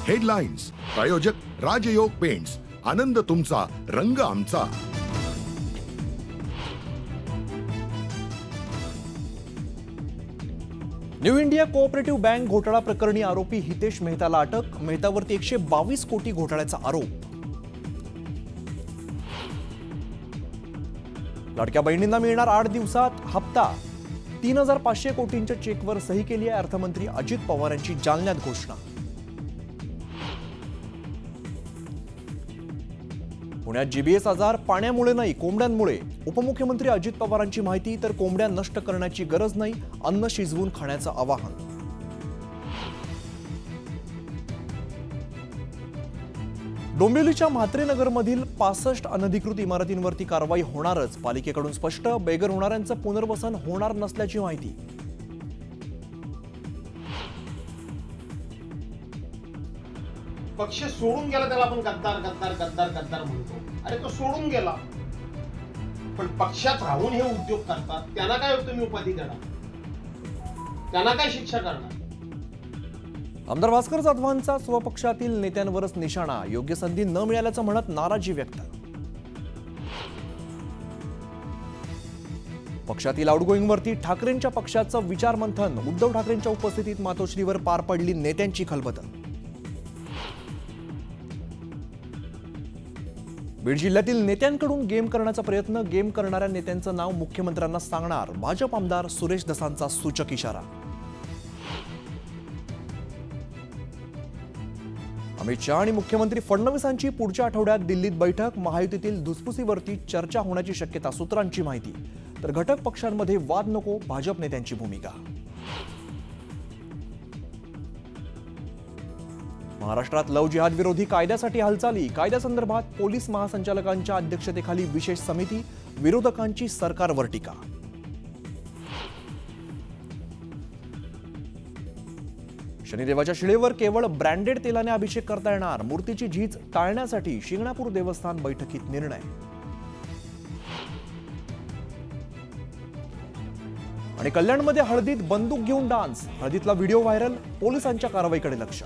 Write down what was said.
Headlines प्रायोजक राजयोग paints, आनंद तुमचा, रंग आमचा। न्यू इंडिया कोऑपरेटिव्ह बँक घोटाळा प्रकरणी आरोपी हितेश मेहताला अटक। मेहतावरती 122 कोटी घोटाळ्याचा आरोप। लाडक्या बहिणींना मिळणार 8 दिवसात हप्ता। 3500 कोटींच्या चेकवर सही केली आहे। अर्थमंत्री अजित पवार यांची जालन्यात घोषणा। पुण्यात जीबीएस आजार पाण्यामुळे नाही, कोंबड्यांमुळे। उपमुख्यमंत्री अजित पवारांची माहिती। तर कोंबड्या नष्ट करण्याची गरज नाही, अन्न शिजवून खाण्याचं आवाहन। डोंबिवलीच्या म्हात्रे नगरमधील 65 अनधिकृत इमारतींवरती कारवाई होणारच, पालिकेकडून स्पष्ट। बेघर होणाऱ्यांचं पुनर्वसन होणार नसल्याची माहिती। पक्ष सोडून गेला त्याला आपण गद्दार गद्दार गद्दार गद्दार म्हणतो। अरे तो सोडून गेला, पण पक्षात राहून हे उद्योग करतात, त्यांना काय तुम्ही उपाधी देणार? त्यांना काय शिक्षा करणार? आमदार भास्कर जाधवांचा स्वपक्षातील नेत्यांवरच निशाणा। योग्य संधी न मिळाल्याचं म्हणत नाराजी व्यक्त। पक्षातील आउटगोईंगवरती ठाकरेंच्या पक्षाचं विचारमंथन। उद्धव ठाकरेंच्या उपस्थितीत मातोश्रीवर पार पडली नेत्यांची खलबतं। बीड जिल्ह्यातील नेत्यांकडून गेम करण्याचा प्रयत्न। गेम करणाऱ्या नेत्यांचं नाव मुख्यमंत्र्यांना सांगणार। भाजप आमदार सुरेश दसांचा सूचक इशारा। अमित शहा आणि मुख्यमंत्री फडणवीसांची पुढच्या आठवड्यात दिल्लीत बैठक। महायुतीतील धुसफुसीवरती चर्चा होण्याची शक्यता, सूत्रांची माहिती। तर घटक पक्षांमध्ये वाद नको, भाजप नेत्यांची भूमिका। महाराष्ट्रात लव जिहाद विरोधी कायद्यासाठी हालचाली। कायद्यासंदर्भात पोलीस महासंचालकांच्या अध्यक्षतेखाली विशेष समिती। विरोधकांची सरकारवर टीका। शनिदेवाच्या शिळेवर केवळ ब्रँडेड तेलाने अभिषेक करता येणार। मूर्तीची झीज टाळण्यासाठी शिंगणापूर देवस्थान बैठकीत निर्णय। आणि कल्याणमध्ये हळदीत बंदूक घेऊन डान्स। हळदीतला व्हिडिओ व्हायरल, पोलिसांच्या कारवाईकडे लक्ष।